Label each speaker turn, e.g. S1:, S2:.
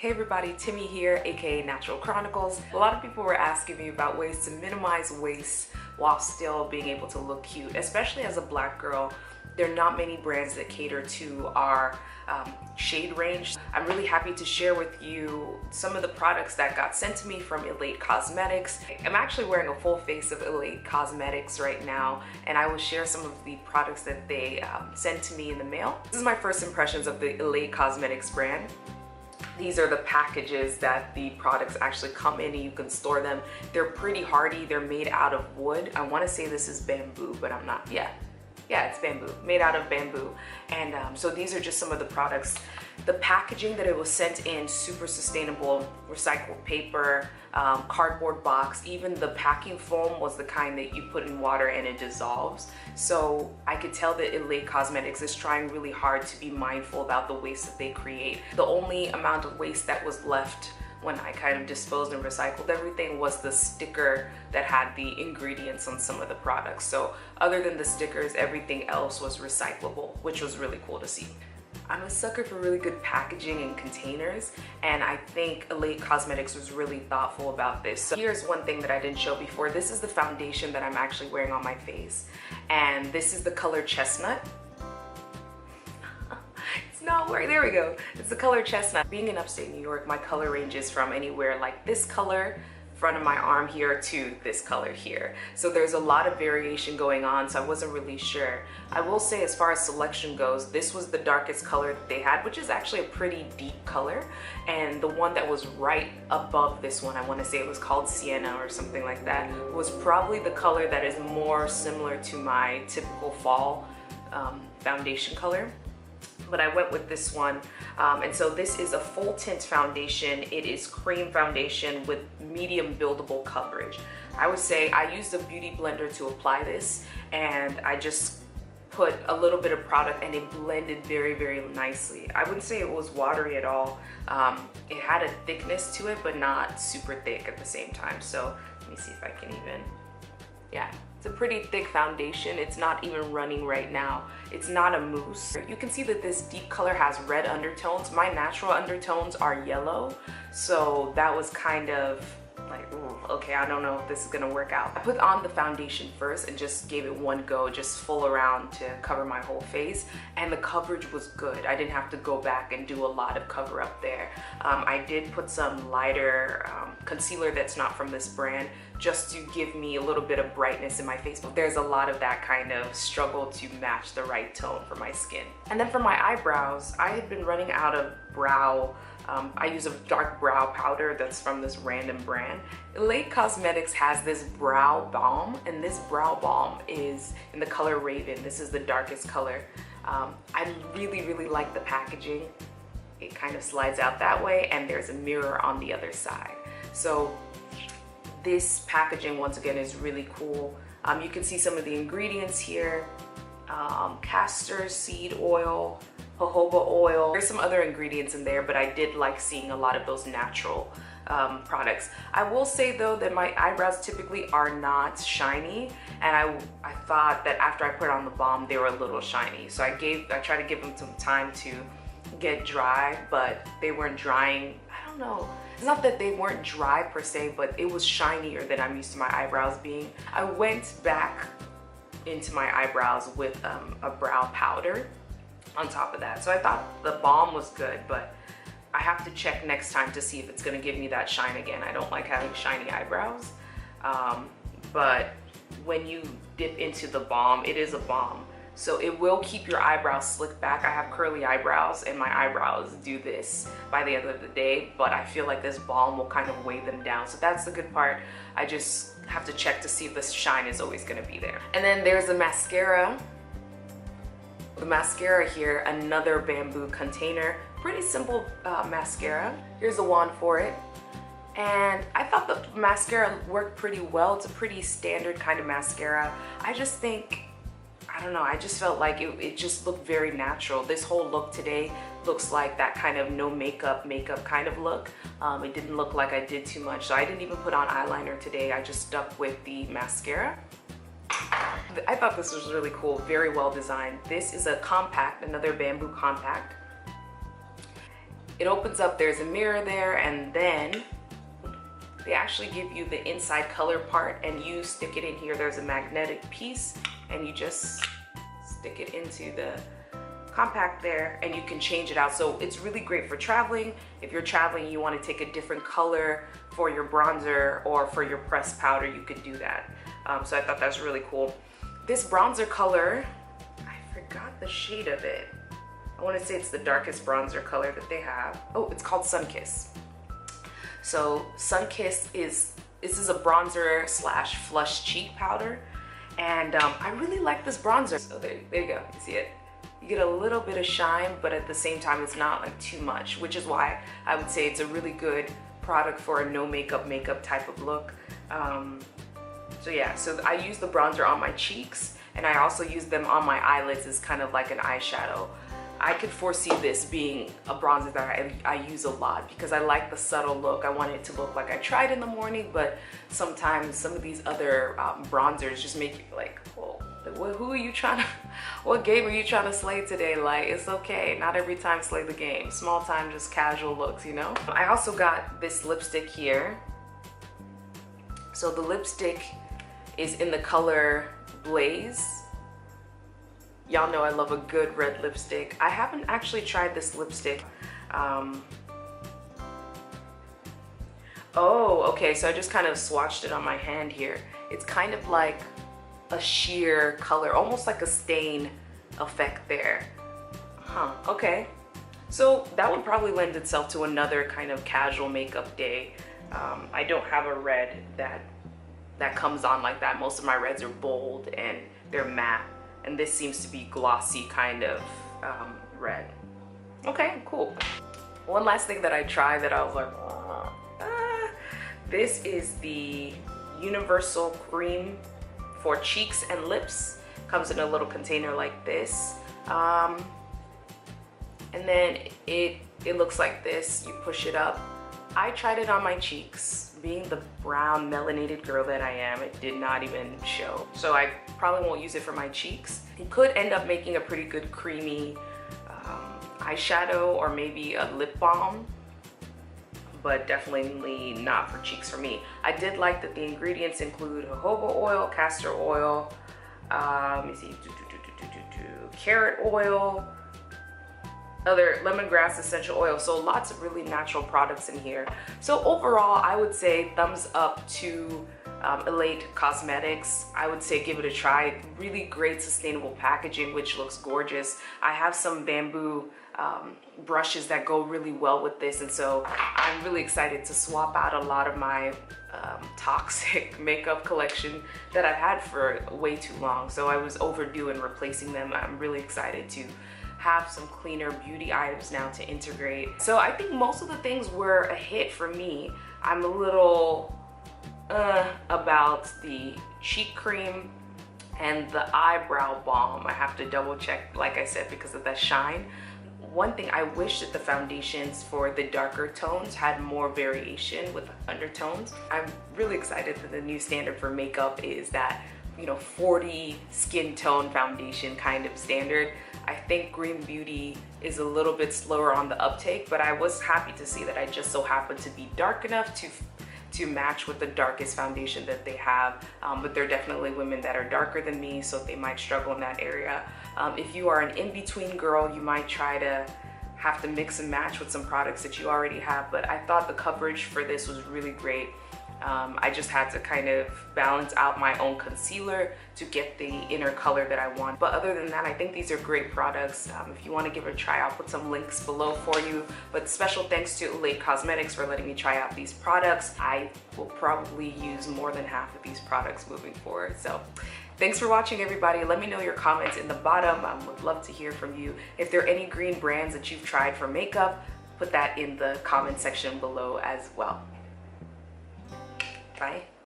S1: Hey everybody, Timmy here, aka Natural Chronicles. A lot of people were asking me about ways to minimize waste while still being able to look cute, especially as a black girl. There are not many brands that cater to our shade range. I'm really happy to share with you some of the products that got sent to me from Elate Cosmetics. I'm actually wearing a full face of Elate Cosmetics right now, and I will share some of the products that they sent to me in the mail. This is my first impressions of the Elate Cosmetics brand. These are the packages that the products actually come in and you can store them. They're pretty hardy. They're made out of wood. I want to say this is bamboo, but I'm not. Yeah, it's bamboo, made out of bamboo. And so these are just some of the products. The packaging that it was sent in, super sustainable, recycled paper, cardboard box. Even the packing foam was the kind that you put in water and it dissolves. So I could tell that Elate Cosmetics is trying really hard to be mindful about the waste that they create. The only amount of waste that was left when I kind of disposed and recycled everything was the sticker that had the ingredients on some of the products. So other than the stickers, everything else was recyclable, which was really cool to see. I'm a sucker for really good packaging and containers, and I think Elate Cosmetics was really thoughtful about this. So here's one thing that I didn't show before. This is the foundation that I'm actually wearing on my face, and this is the color Chestnut. It's not working, there we go. It's the color Chestnut. Being in upstate New York, my color ranges from anywhere like this color, front of my arm here, to this color here. So there's a lot of variation going on, so I wasn't really sure. I will say, as far as selection goes, this was the darkest color that they had, which is actually a pretty deep color. And the one that was right above this one, I want to say it was called Sienna or something like that, was probably the color that is more similar to my typical fall foundation color. But I went with this one, and so this is a full tint foundation. It is cream foundation with medium buildable coverage. I would say I used a beauty blender to apply this, and I just put a little bit of product and it blended very, very nicely. I wouldn't say it was watery at all. It had a thickness to it, but not super thick at the same time. So let me see if I can even, yeah. It's a pretty thick foundation. It's not even running right now. It's not a mousse. You can see that this deep color has red undertones. My natural undertones are yellow, so that was kind of like, ooh, okay, I don't know if this is gonna work out. I put on the foundation first and just gave it one go, just full around to cover my whole face, and the coverage was good. I didn't have to go back and do a lot of cover up there. I did put some lighter concealer that's not from this brand, just to give me a little bit of brightness in my face. But there's a lot of that kind of struggle to match the right tone for my skin. And then for my eyebrows, I had been running out of brow. I use a dark brow powder that's from this random brand. Elate Cosmetics has this brow balm, and this brow balm is in the color Raven. This is the darkest color. I really, really like the packaging. It kind of slides out that way, and there's a mirror on the other side. So this packaging, once again, is really cool. You can see some of the ingredients here. Castor seed oil, jojoba oil. There's some other ingredients in there, but I did like seeing a lot of those natural products. I will say though that my eyebrows typically are not shiny, and I thought that after I put on the balm they were a little shiny. So I tried to give them some time to get dry, but they weren't drying. I don't know. It's not that they weren't dry per se, but it was shinier than I'm used to my eyebrows being. I went back into my eyebrows with a brow powder on top of that. So I thought the balm was good, but I have to check next time to see if it's gonna give me that shine again. I don't like having shiny eyebrows, but when you dip into the balm, it is a balm. So it will keep your eyebrows slicked back. I have curly eyebrows, and my eyebrows do this by the end of the day, but I feel like this balm will kind of weigh them down. So that's the good part. I just have to check to see if the shine is always gonna be there. And then there's the mascara. The mascara here, another bamboo container. Pretty simple mascara. Here's a wand for it. And I thought the mascara worked pretty well. It's a pretty standard kind of mascara. I just think, I don't know, I just felt like it just looked very natural. This whole look today looks like that kind of no makeup kind of look. It didn't look like I did too much, so I didn't even put on eyeliner today. I just stuck with the mascara. I thought this was really cool, very well designed. This is a compact, another bamboo compact. it opens up, there's a mirror there, and then they actually give you the inside color part, and you stick it in here. There's a magnetic piece, and you just stick it into the compact there, and you can change it out. So it's really great for traveling. If you're traveling, you want to take a different color for your bronzer or for your pressed powder, you could do that. So I thought that was really cool. This bronzer color, I forgot the shade of it. I want to say it's the darkest bronzer color that they have. Oh, it's called Sunkiss. So Sunkiss this is a bronzer slash flush cheek powder, and I really like this bronzer. So there you go, you see it? You get a little bit of shine, but at the same time it's not like too much, which is why I would say it's a really good product for a no makeup type of look. So yeah, so I use the bronzer on my cheeks, and I also use them on my eyelids as kind of like an eyeshadow. I could foresee this being a bronzer that I use a lot because I like the subtle look. I want it to look like I tried in the morning, but sometimes some of these other bronzers just make you like, whoa, who are you trying to, what game are you trying to slay today? Like, it's okay, not every time slay the game. Small time, just casual looks, you know? I also got this lipstick here. So the lipstick is in the color Blaze. Y'all know I love a good red lipstick. I haven't actually tried this lipstick. Oh, okay, so I just kind of swatched it on my hand here. It's kind of like a sheer color, almost like a stain effect there. Huh, okay. So that would probably lend itself to another kind of casual makeup day. I don't have a red that comes on like that. Most of my reds are bold and they're matte. And this seems to be glossy kind of red. Okay, cool. One last thing that I tried that I was like, this is the Universal Cream for cheeks and lips. Comes in a little container like this. And then it looks like this. You push it up. I tried it on my cheeks. Being the brown melanated girl that I am, it did not even show. So I probably won't use it for my cheeks. It could end up making a pretty good creamy eyeshadow or maybe a lip balm, but definitely not for cheeks for me. I did like that the ingredients include jojoba oil, castor oil, let me see, carrot oil, other lemongrass essential oil, so lots of really natural products in here. So overall, I would say thumbs up to Elate Cosmetics. I would say give it a try. Really great sustainable packaging, which looks gorgeous. I have some bamboo brushes that go really well with this, and so I'm really excited to swap out a lot of my toxic makeup collection that I've had for way too long. So I was overdue in replacing them. I'm really excited to have some cleaner beauty items now to integrate. So I think most of the things were a hit for me. I'm a little about the cheek cream and the eyebrow balm. I have to double check, like I said, because of that shine. One thing, I wish that the foundations for the darker tones had more variation with undertones. I'm really excited that the new standard for makeup is that, you know, 40 skin tone foundation kind of standard. I think Green Beauty is a little bit slower on the uptake, but I was happy to see that I just so happened to be dark enough to match with the darkest foundation that they have. But there are definitely women that are darker than me, so they might struggle in that area. If you are an in-between girl, you might try to have to mix and match with some products that you already have, but I thought the coverage for this was really great. I just had to kind of balance out my own concealer to get the inner color that I want. But other than that, I think these are great products. If you want to give it a try, I'll put some links below for you. But special thanks to Elate Cosmetics for letting me try out these products. I will probably use more than half of these products moving forward. So thanks for watching, everybody. Let me know your comments in the bottom. I would love to hear from you. If there are any green brands that you've tried for makeup, put that in the comment section below as well. Bye.